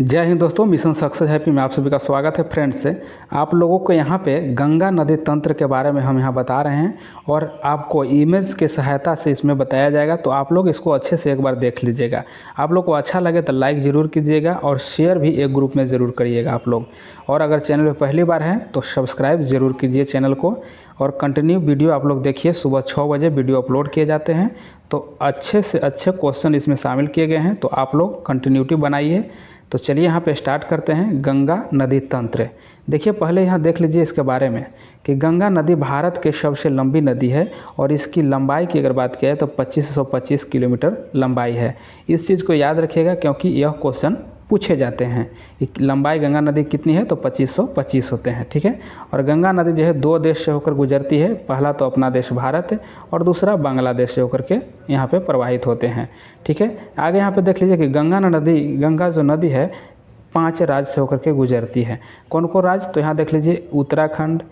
जय हिंद दोस्तों, mission success happy में आप सभी का स्वागत है। फ्रेंड्स, आप लोगों को यहाँ पे गंगा नदी तंत्र के बारे में हम यहाँ बता रहे हैं और आपको इमेज के सहायता से इसमें बताया जाएगा। तो आप लोग इसको अच्छे से एक बार देख लीजिएगा। आप लोग को अच्छा लगे तो लाइक ज़रूर कीजिएगा और शेयर भी एक ग्रुप में ज़रूर करिएगा आप लोग। और अगर चैनल पर पहली बार है तो सब्सक्राइब ज़रूर कीजिए चैनल को और कंटिन्यू वीडियो आप लोग देखिए। सुबह 6 बजे वीडियो अपलोड किए जाते हैं, तो अच्छे से अच्छे क्वेश्चन इसमें शामिल किए गए हैं, तो आप लोग कंटिन्यूटी बनाइए। तो चलिए यहाँ पे स्टार्ट करते हैं। गंगा नदी तंत्र देखिए, पहले यहाँ देख लीजिए इसके बारे में कि गंगा नदी भारत के सबसे लंबी नदी है और इसकी लंबाई की अगर बात किया तो 2525 किलोमीटर लंबाई है। इस चीज़ को याद रखिएगा क्योंकि यह क्वेश्चन पूछे जाते हैं कि लंबाई गंगा नदी कितनी है, तो 2525 होते हैं। ठीक है। और गंगा नदी जो है दो देश से होकर गुजरती है। पहला तो अपना देश भारत है और दूसरा बांग्लादेश से होकर के यहाँ पे प्रवाहित होते हैं। ठीक है। आगे यहाँ पे देख लीजिए कि गंगा जो नदी है 5 राज्य से होकर के गुजरती है। कौन कौन राज्य, तो यहाँ देख लीजिए उत्तराखंड,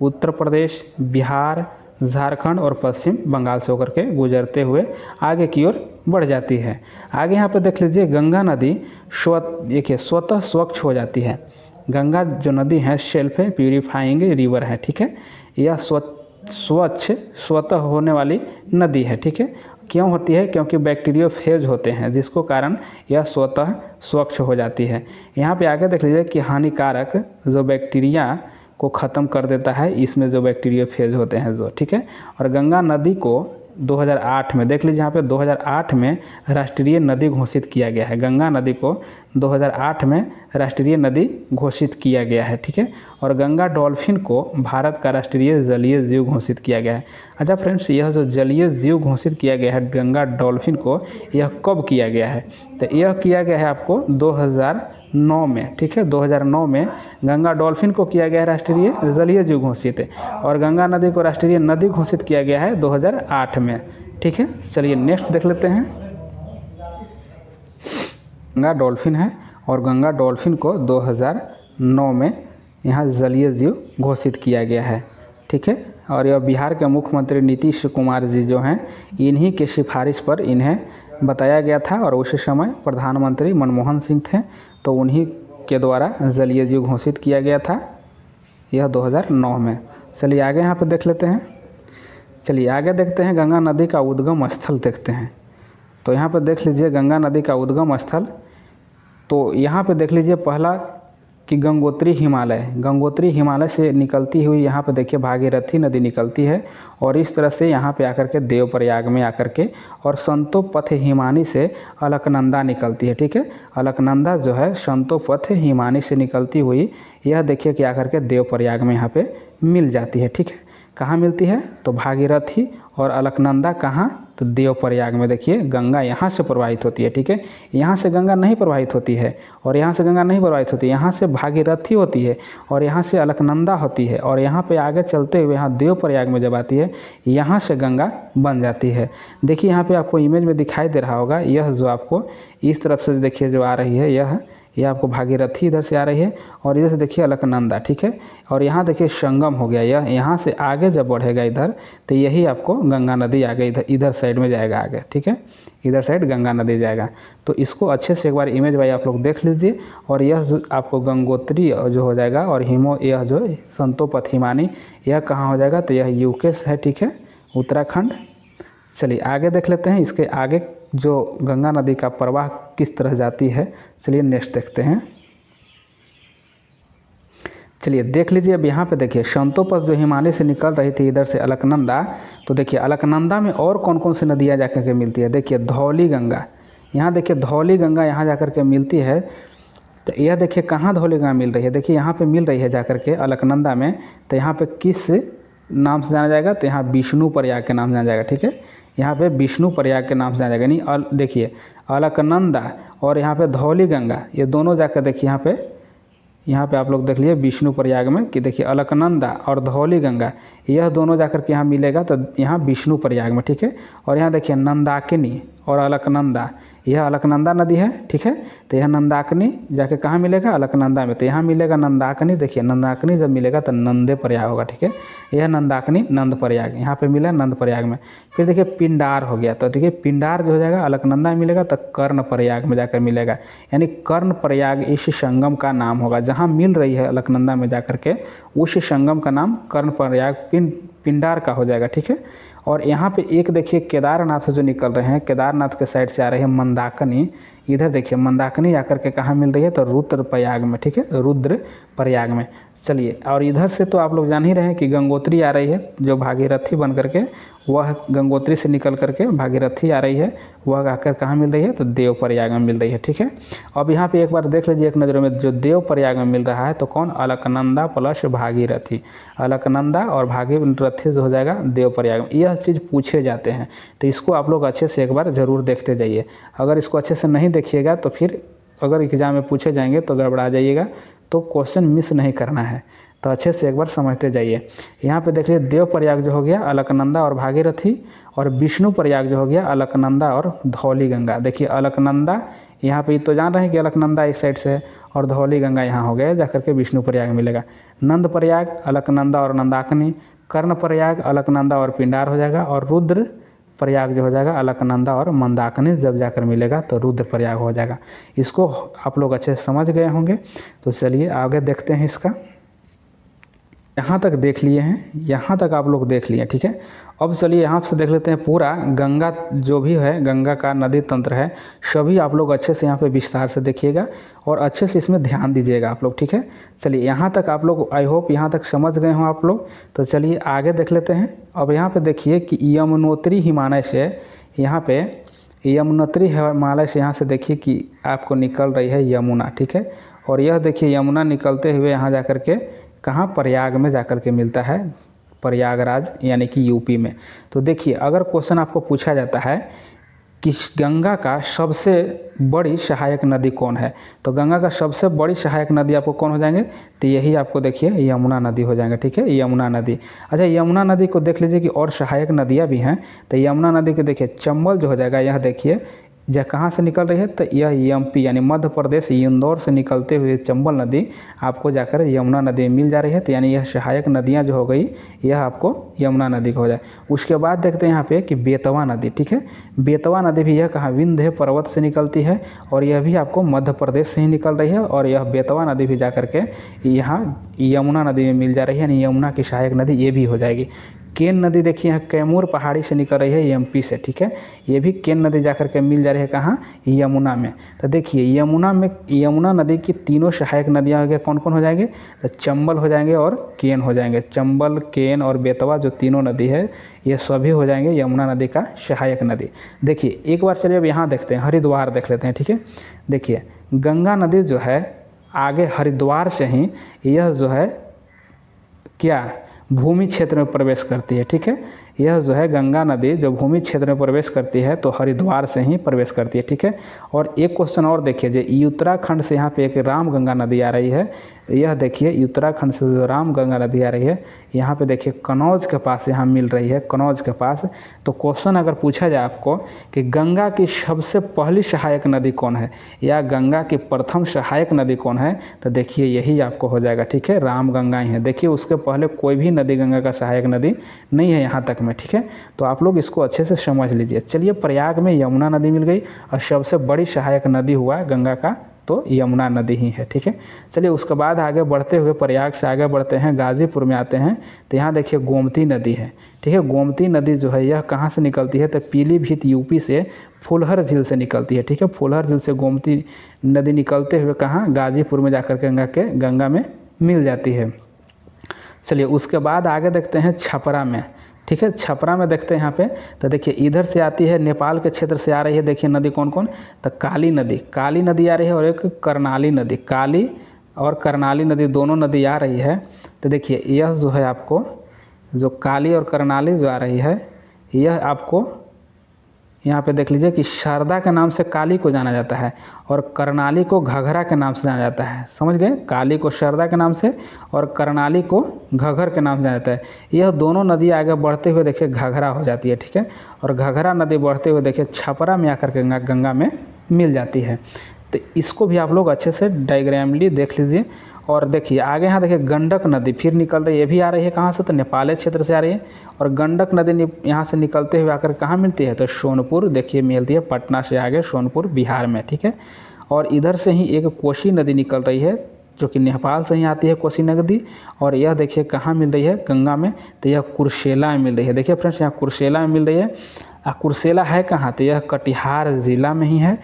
उत्तर प्रदेश, बिहार, झारखंड और पश्चिम बंगाल से होकर के गुजरते हुए आगे की ओर बढ़ जाती है। आगे यहाँ पे देख लीजिए गंगा नदी स्वतः स्वच्छ हो जाती है। गंगा जो नदी है सेल्फ प्यूरिफाइंग रिवर है। ठीक है। यह स्वतः होने वाली नदी है। ठीक है। क्यों होती है? क्योंकि बैक्टीरियोफेज होते हैं, जिसको कारण यह स्वतः स्वच्छ हो जाती है। यहाँ पे आगे देख लीजिए कि हानिकारक जो बैक्टीरिया को ख़त्म कर देता है, इसमें जो बैक्टीरियोफेज होते हैं जो। ठीक है। और गंगा नदी को 2008 में देख लीजिए, यहाँ पे 2008 में राष्ट्रीय नदी घोषित किया गया है। गंगा नदी को 2008 में राष्ट्रीय नदी घोषित किया गया है। ठीक है। और गंगा डॉल्फिन को भारत का राष्ट्रीय जलीय जीव घोषित किया गया है। अच्छा फ्रेंड्स, यह जो जलीय जीव घोषित किया गया है गंगा डॉल्फिन को, यह कब किया गया है? तो यह किया गया है आपको 2009 में। ठीक है। 2009 में गंगा डॉल्फिन को किया गया है राष्ट्रीय जलीय जीव घोषित, और गंगा नदी को राष्ट्रीय नदी घोषित किया गया है 2008 में। ठीक है। चलिए नेक्स्ट देख लेते हैं। गंगा डॉल्फिन है और गंगा डॉल्फिन को 2009 में यहाँ जलीय जीव घोषित किया गया है। ठीक है। और यह बिहार के मुख्यमंत्री नीतीश कुमार जी जो हैं, इन्हीं के सिफारिश पर इन्हें बताया गया था और उसी समय प्रधानमंत्री मनमोहन सिंह थे, तो उन्हीं के द्वारा जलीय जीव घोषित किया गया था यह 2009 में। चलिए आगे यहाँ पे देख लेते हैं। चलिए आगे देखते हैं गंगा नदी का उद्गम स्थल देखते हैं। तो यहाँ पे देख लीजिए गंगा नदी का उद्गम स्थल, तो यहाँ पे देख लीजिए पहला कि गंगोत्री हिमालय से निकलती हुई यहाँ पे देखिए भागीरथी नदी निकलती है और इस तरह से यहाँ पे आकर के देवप्रयाग में आकर के, और संतोपथ हिमानी से अलकनंदा निकलती है। ठीक है। अलकनंदा जो है संतोपथ हिमानी से निकलती हुई यह देखिए कि आकर के देवप्रयाग में यहाँ पे मिल जाती है। ठीक है। कहाँ मिलती है? तो भागीरथी और अलकनंदा कहाँ? तो देवप्रयाग में। देखिए गंगा यहाँ से प्रवाहित होती है। ठीक है। यहाँ से गंगा नहीं प्रवाहित होती है और यहाँ से गंगा नहीं प्रवाहित होती है। यहाँ से भागीरथी होती है और यहाँ से अलकनंदा होती है, और यहाँ पे आगे चलते हुए यहाँ देवप्रयाग में जब आती है यहाँ से गंगा बन जाती है। देखिए यहाँ पे आपको इमेज में दिखाई दे रहा होगा, यह जो आपको इस तरफ से देखिए जो आ रही है, यह आपको भागीरथी इधर से आ रही है और इधर से देखिए अलकनंदा। ठीक है। और यहाँ देखिए संगम हो गया, यह यहाँ से आगे जब बढ़ेगा इधर तो यही आपको गंगा नदी आगे इधर साइड में जाएगा आगे। ठीक है। इधर साइड गंगा नदी जाएगा। तो इसको अच्छे से एक बार इमेज भाई आप लोग देख लीजिए। और यह जो आपको गंगोत्री जो हो जाएगा और यह जो संतोपथ हिमानी यह कहाँ हो जाएगा? तो यह यूके है। ठीक है। उत्तराखंड। चलिए आगे देख लेते हैं इसके आगे जो गंगा नदी का प्रवाह किस तरह जाती है। चलिए नेक्स्ट देखते हैं। चलिए देख लीजिए, अब यहाँ पे देखिए संतोपथ जो हिमालय से निकल रही थी इधर से अलकनंदा, तो देखिए अलकनंदा में और कौन कौन सी नदियाँ जाकर के मिलती है? देखिए धौली गंगा, यहाँ देखिए धौली गंगा यहाँ जाकर के मिलती है। तो यह देखिए कहाँ धौली गंगा मिल रही है? देखिए यहाँ पे मिल रही है जाकर के अलकनंदा में। तो यहाँ पे किस नाम से जाना जाएगा? तो यहाँ विष्णु प्रयाग के नाम से जाना जाएगा। ठीक है। यहाँ पे विष्णु प्रयाग के नाम से जाना जाएगा। यानी देखिए अलकनंदा और यहाँ पे धौली गंगा ये दोनों जाकर देखिए यहाँ पे आप लोग देख लीजिए विष्णु प्रयाग में कि देखिए अलकनंदा और धौली गंगा यह दोनों जाकर के यहाँ मिलेगा, तो यहाँ विष्णु प्रयाग में। ठीक है। और यहाँ देखिए नंदाकिनी और अलकनंदा, यह अलकनंदा नदी है। ठीक है। तो यह नंदाकिनी जाके कहाँ मिलेगा, अलकनंदा में। तो यहाँ मिलेगा नंदाकिनी। देखिए नंदाकिनी जब मिलेगा तो नंदे प्रयाग होगा, ठीक है। यह नंदाकिनी नंद प्रयाग यहाँ पे मिला नंद प्रयाग में। फिर देखिए पिंडार हो गया, तो देखिए पिंडार जो हो जाएगा अलकनंदा में मिलेगा तो कर्ण प्रयाग में जाकर मिलेगा, यानी कर्ण प्रयाग इस संगम का नाम होगा। जहाँ मिल रही है अलकनंदा में जाकर के उस संगम का नाम कर्ण प्रयाग पिंडार का हो जाएगा, ठीक है। और यहाँ पे एक देखिए केदारनाथ जो निकल रहे हैं, केदारनाथ के साइड से आ रही है मंदाकिनी। इधर देखिए मंदाकिनी आकर के कहाँ मिल रही है, तो रुद्र प्रयाग में, ठीक है, रुद्र प्रयाग में। चलिए, और इधर से तो आप लोग जान ही रहे हैं कि गंगोत्री आ रही है, जो भागीरथी बन करके वह गंगोत्री से निकल करके भागीरथी आ रही है, वह आकर कहाँ मिल रही है, तो देव प्रयाग में मिल रही है, ठीक है। अब यहाँ पे एक बार देख लीजिए एक नज़र में, जो देव प्रयाग में मिल रहा है तो कौन, अलकनंदा प्लस भागीरथी, अलकनंदा और भागीरथी जो हो जाएगा देव प्रयाग में। यह चीज़ पूछे जाते हैं, तो इसको आप लोग अच्छे से एक बार ज़रूर देखते जाइए। अगर इसको अच्छे से नहीं देखिएगा तो फिर अगर एग्जाम में पूछे जाएंगे तो गड़बड़ा जाइएगा, तो क्वेश्चन मिस नहीं करना है, तो अच्छे से एक बार समझते जाइए। यहाँ पे देखिए देव प्रयाग जो हो गया अलकनंदा और भागीरथी, और विष्णु प्रयाग जो हो गया अलकनंदा और धौली गंगा। देखिए अलकनंदा यहाँ पे तो जान रहे हैं कि अलकनंदा इस साइड से है, और धौली गंगा यहाँ हो गया, जाकर के विष्णु प्रयाग मिलेगा। नंद प्रयाग अलकनंदा और नंदाकिनी, कर्ण प्रयाग अलकनंदा और पिंडार हो जाएगा, और रुद्र प्रयाग जो हो जाएगा अलकनंदा और मंदाकिनी जब जाकर मिलेगा तो रुद्र प्रयाग हो जाएगा। इसको आप लोग अच्छे से समझ गए होंगे। तो चलिए आगे देखते हैं इसका। यहाँ तक देख लिए हैं, यहाँ तक आप लोग देख लिए, ठीक है। अब चलिए यहाँ से देख लेते हैं पूरा गंगा जो भी है, गंगा का नदी तंत्र है, सभी आप लोग अच्छे से यहाँ पे विस्तार से देखिएगा और अच्छे से इसमें ध्यान दीजिएगा आप लोग, ठीक है। चलिए यहाँ तक आप लोग, आई होप यहाँ तक समझ गए हों आप लोग। तो चलिए आगे देख लेते हैं। अब यहाँ पे देखिए कि यमुनोत्री हिमालय से, यहाँ पे यमुनोत्री हिमालय से यहाँ से देखिए कि आपको निकल रही है यमुना, ठीक है। और यह देखिए यमुना निकलते हुए यहाँ जा कर के कहाँ, प्रयाग में जाकर के मिलता है, प्रयागराज यानी कि यूपी में। तो देखिए अगर क्वेश्चन आपको पूछा जाता है कि गंगा का सबसे बड़ी सहायक नदी कौन है, तो गंगा का सबसे बड़ी सहायक नदी आपको कौन हो जाएंगे, तो यही आपको देखिए यमुना नदी हो जाएंगे, ठीक है, यमुना नदी। अच्छा यमुना नदी को देख लीजिए कि और सहायक नदियाँ भी हैं। तो यमुना नदी के देखिए चंबल जो हो जाएगा, यह देखिए यह कहाँ से निकल रही है, तो यह एमपी यानी मध्य प्रदेश इंदौर से निकलते हुए चंबल नदी आपको जाकर यमुना नदी में मिल जा रही है। तो यानी यह सहायक नदियाँ जो हो गई, यह आपको यमुना नदी का हो जाए। उसके बाद देखते हैं यहाँ पे कि बेतवा नदी, ठीक है। बेतवा नदी भी यह कहाँ, विंध्य पर्वत से निकलती है, और यह भी आपको मध्य प्रदेश से ही निकल रही है। और यह बेतवा नदी भी जा करके यहाँ यमुना नदी में मिल जा रही है, यानी यमुना की सहायक नदी ये भी हो जाएगी। केन नदी देखिए यहाँ कैमूर पहाड़ी से निकल रही है एमपी से, ठीक है। ये भी केन नदी जाकर के मिल जा रही है कहाँ, यमुना में। तो देखिए यमुना में, यमुना नदी की तीनों सहायक नदियाँ हो गए, कौन कौन हो जाएंगे, तो चंबल हो जाएंगे और केन हो जाएंगे। चंबल, केन और बेतवा जो तीनों नदी है, ये सभी हो जाएंगे यमुना नदी का सहायक नदी। देखिए एक बार चलिए अब यहाँ देखते हैं, हरिद्वार देख लेते हैं, ठीक है। देखिए गंगा नदी जो है आगे हरिद्वार से ही यह जो है क्या, भूमि क्षेत्र में प्रवेश करती है, ठीक है। यह जो है गंगा नदी जो भूमि क्षेत्र में प्रवेश करती है तो हरिद्वार से ही प्रवेश करती है, ठीक है। और एक क्वेश्चन और देखिए, जो उत्तराखंड से यहाँ पे एक राम गंगा नदी आ रही है, यह देखिए उत्तराखंड से जो राम गंगा नदी आ रही है, यहाँ पे देखिए कनौज के पास यहाँ मिल रही है, कनौज के पास। तो क्वेश्चन अगर पूछा जाए आपको कि गंगा की सबसे पहली सहायक नदी कौन है, या गंगा की प्रथम सहायक नदी कौन है, तो देखिए यही आपको हो जाएगा, ठीक है, राम गंगा ही है। देखिए उसके पहले कोई भी नदी गंगा का सहायक नदी नहीं है यहाँ तक में, ठीक है। तो आप लोग इसको अच्छे से समझ लीजिए। चलिए प्रयाग में यमुना नदी मिल गई, और सबसे बड़ी सहायक नदी हुआ गंगा का तो यमुना नदी ही है, ठीक है। चलिए उसके बाद आगे बढ़ते हुए, प्रयाग से आगे बढ़ते हैं, गाजीपुर में आते हैं। तो यहाँ देखिए गोमती नदी है, ठीक है। गोमती नदी जो है यह कहाँ से निकलती है, तो पीलीभीत यूपी से फुलहर झील से निकलती है, ठीक है। फुलहर झील से गोमती नदी निकलते हुए कहाँ, गाजीपुर में जाकर के गंगा में मिल जाती है। चलिए उसके बाद आगे देखते हैं छपरा में, ठीक है। छपरा में देखते हैं यहाँ पे, तो देखिए इधर से आती है, नेपाल के क्षेत्र से आ रही है, देखिए नदी कौन कौन, तो काली नदी आ रही है, और एक कर्णाली नदी, काली और कर्णाली नदी दोनों नदी आ रही है। तो देखिए यह जो है आपको, जो काली और कर्णाली जो आ रही है, यह आपको यहाँ पे देख लीजिए कि शारदा के नाम से काली को जाना जाता है, और कर्णाली को घघरा के नाम से जाना जाता है। समझ गए, काली को शारदा के नाम से और कर्णाली को घघर के नाम से जाना जाता है। यह दोनों नदी आगे बढ़ते हुए देखिए घघरा हो जाती है, ठीक है। और घघरा नदी बढ़ते हुए देखिए छपरा में आकर के गंगा में मिल जाती है। तो इसको भी आप लोग अच्छे से डायग्रामली देख लीजिए। और देखिए आगे यहाँ देखिए गंडक नदी फिर निकल रही है, ये भी आ रही है कहाँ से, तो नेपाल क्षेत्र से आ रही है। और गंडक नदी यहाँ से निकलते हुए आकर कहाँ मिलती है, तो सोनपुर देखिए मिलती है, पटना से आगे सोनपुर बिहार में, ठीक है। और इधर से ही एक कोसी नदी निकल रही है जो कि नेपाल से ही आती है कोसी नदी। और यह देखिए कहाँ मिल रही है, गंगा में, तो यह कुर्सेला में मिल रही है। देखिए फ्रेंड्स यहाँ कुर्सेला में मिल रही है। कुर्सेला है कहाँ, तो यह कटिहार ज़िला में ही है,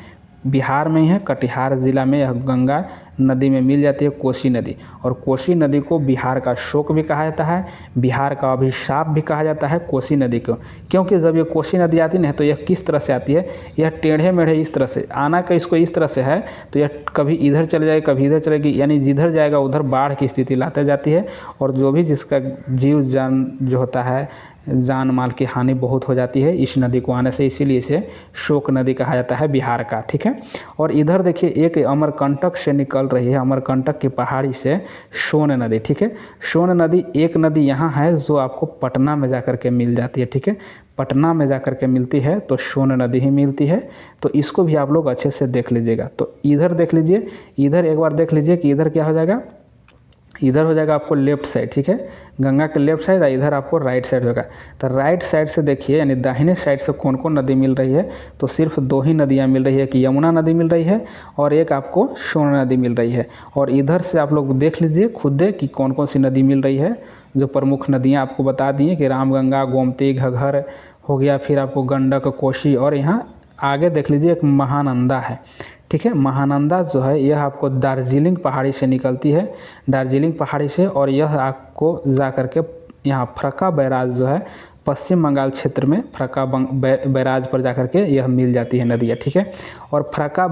बिहार में ही है। कटिहार ज़िला में यह गंगा नदी में मिल जाती है कोसी नदी। और कोसी नदी को बिहार का शोक भी कहा जाता है, बिहार का अभिशाप भी कहा जाता है कोसी नदी को, क्योंकि जब ये कोसी नदी आती है तो यह किस तरह से आती है, यह टेढ़े मेढ़े इस तरह से आना का इसको इस तरह से है, तो यह कभी इधर चले जाएगी कभी इधर चलेगी, यानी जिधर जाएगा उधर बाढ़ की स्थिति लाते जाती है। और जो भी जिसका जीव जान जो होता है, जान माल की हानि बहुत हो जाती है इस नदी को आने से, इसीलिए इसे शोक नदी कहा जाता है बिहार का, ठीक है। और इधर देखिए एक अमरकंटक से निकल रही है, अमरकंटक की पहाड़ी से सोन नदी, ठीक है। सोन नदी एक नदी यहाँ है जो आपको पटना में जाकर के मिल जाती है, ठीक है। पटना में जाकर के मिलती है तो सोन नदी ही मिलती है। तो इसको भी आप लोग अच्छे से देख लीजिएगा। तो इधर देख लीजिए, इधर एक बार देख लीजिए कि इधर क्या हो जाएगा, इधर हो जाएगा आपको लेफ्ट साइड, ठीक है, गंगा के लेफ्ट साइड, इधर आपको राइट साइड होगा। तो राइट साइड से देखिए यानी दाहिने साइड से कौन कौन नदी मिल रही है, तो सिर्फ दो ही नदियाँ मिल रही है, कि यमुना नदी मिल रही है और एक आपको सोन नदी मिल रही है। और इधर से आप लोग देख लीजिए खुद कि कौन कौन सी नदी मिल रही है। जो प्रमुख नदियाँ आपको बता दी कि रामगंगा, गोमती, घग्गर हो गया, फिर आपको गंडक, कोसी, और यहाँ आगे देख लीजिए एक महानंदा है, ठीक है। महानंदा जो है यह आपको दार्जिलिंग पहाड़ी से निकलती है, दार्जिलिंग पहाड़ी से, और यह आपको जा कर के यहाँ फरक्का बैराज जो है पश्चिम बंगाल क्षेत्र में फरक्का बैराज पर जाकर के यह मिल जाती है नदियाँ, ठीक है। और फरक्का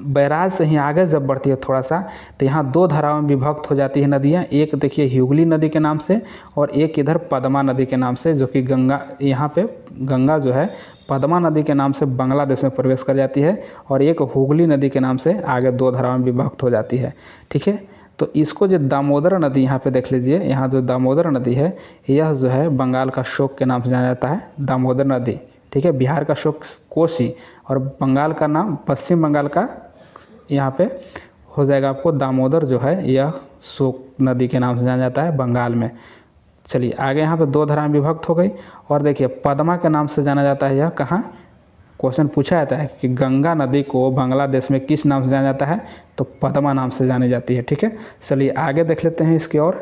बैराज से ही आगे जब बढ़ती है थोड़ा सा, तो यहाँ दो धाराओं में विभक्त हो जाती है नदियाँ। एक देखिए हुगली नदी के नाम से, और एक इधर पद्मा नदी के नाम से, जो कि गंगा, यहाँ पे गंगा जो है पद्मा नदी के नाम से बांग्लादेश में प्रवेश कर जाती है, और एक हुगली नदी के नाम से आगे दो धाराओं में विभक्त हो जाती है, ठीक है। तो इसको जो दामोदर नदी यहाँ पे देख लीजिए, यहाँ जो दामोदर नदी है यह जो है बंगाल का शोक के नाम से जाना जाता है, दामोदर नदी, ठीक है। बिहार का शोक कोसी, और बंगाल का नाम, पश्चिम बंगाल का यहाँ पे हो जाएगा आपको दामोदर, जो है यह शोक नदी के नाम से जाना जाता है बंगाल में। चलिए आगे यहाँ पे दो धाराएं विभक्त हो गई। और देखिए पद्मा के नाम से जाना जाता है, यह कहाँ क्वेश्चन पूछा जाता है कि गंगा नदी को बांग्लादेश में किस नाम से जाना जाता है, तो पद्मा नाम से जानी जाती है, ठीक है। चलिए आगे देख लेते हैं इसकी ओर।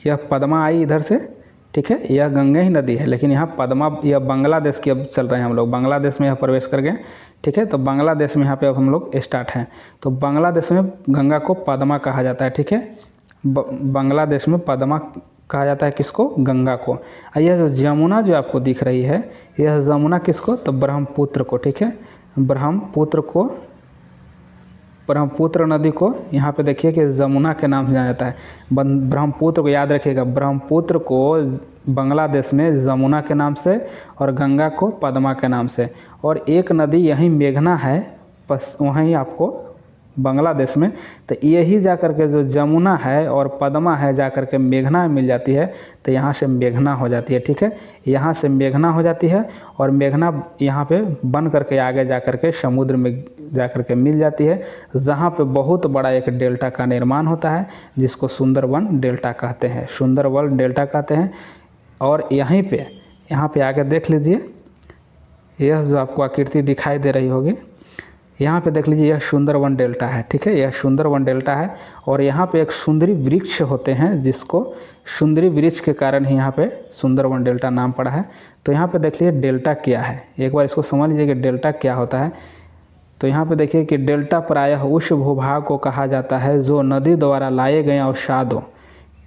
यह पद्मा आई इधर से, ठीक है, यह गंगा ही नदी है, लेकिन यहाँ पद्मा, यह बांग्लादेश की अब चल रहे हैं हम लोग, बांग्लादेश में यह प्रवेश कर गए, ठीक है। तो बांग्लादेश में यहाँ पे अब हम लोग स्टार्ट हैं। तो बांग्लादेश में गंगा को पद्मा कहा जाता है, ठीक है। बांग्लादेश में पद्मा कहा जाता है किसको, गंगा को। यह जो जमुना जो आपको दिख रही है, यह जमुना किसको, तो ब्रह्मपुत्र को, ठीक है, ब्रह्मपुत्र को, ब्रह्मपुत्र नदी को यहाँ पे देखिए कि जमुना के नाम से जाना जाता है। ब्रह्मपुत्र को याद रखिएगा, ब्रह्मपुत्र को बांग्लादेश में जमुना के नाम से, और गंगा को पद्मा के नाम से। और एक नदी यहीं मेघना है, बस वहीं आपको बांग्लादेश में, तो यही जा कर के जो जमुना है और पद्मा है जा कर के मेघना में मिल जाती है, तो यहाँ से मेघना हो जाती है, ठीक है। यहाँ से मेघना हो जाती है, और मेघना यहाँ पे बन करके आगे जा कर के समुद्र में जा कर के मिल जाती है, जहाँ पे बहुत बड़ा एक डेल्टा का निर्माण होता है, जिसको सुंदरवन डेल्टा कहते हैं, सुंदरवन डेल्टा कहते हैं। और यहीं पे, यहाँ पे आगे देख लीजिए, यह जो आपको आकृति दिखाई दे रही होगी, यहाँ पे देख लीजिए, यह सुंदरवन डेल्टा है, ठीक है, यह सुंदरवन डेल्टा है। और यहाँ पे एक सुंदरी वृक्ष होते हैं, जिसको सुंदरी वृक्ष के कारण ही यहाँ पे सुंदरवन डेल्टा नाम पड़ा है। तो यहाँ पे देख लीजिए डेल्टा क्या है, एक बार इसको समझ लीजिए कि डेल्टा क्या होता है। तो यहाँ पे देखिए कि डेल्टा प्रायः उस भूभाग को कहा जाता है जो नदी द्वारा लाए गए अवसादों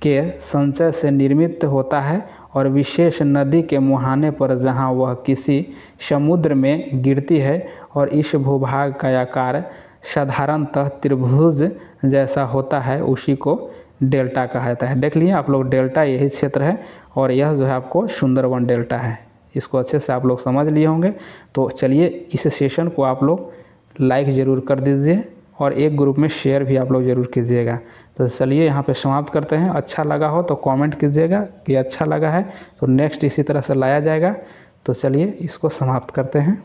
के संचय से निर्मित होता है, और विशेष नदी के मुहाने पर जहाँ वह किसी समुद्र में गिरती है, और इस भूभाग का आकार साधारणतः त्रिभुज जैसा होता है, उसी को डेल्टा कहा जाता है। देख लिए आप लोग, डेल्टा यही क्षेत्र है, और यह जो है आपको सुंदरवन डेल्टा है। इसको अच्छे से आप लोग समझ लिए होंगे। तो चलिए इस सेशन को आप लोग लाइक ज़रूर कर दीजिए, और एक ग्रुप में शेयर भी आप लोग ज़रूर कीजिएगा। तो चलिए यहाँ पे समाप्त करते हैं। अच्छा लगा हो तो कमेंट कीजिएगा कि अच्छा लगा है, तो नेक्स्ट इसी तरह से लाया जाएगा। तो चलिए इसको समाप्त करते हैं।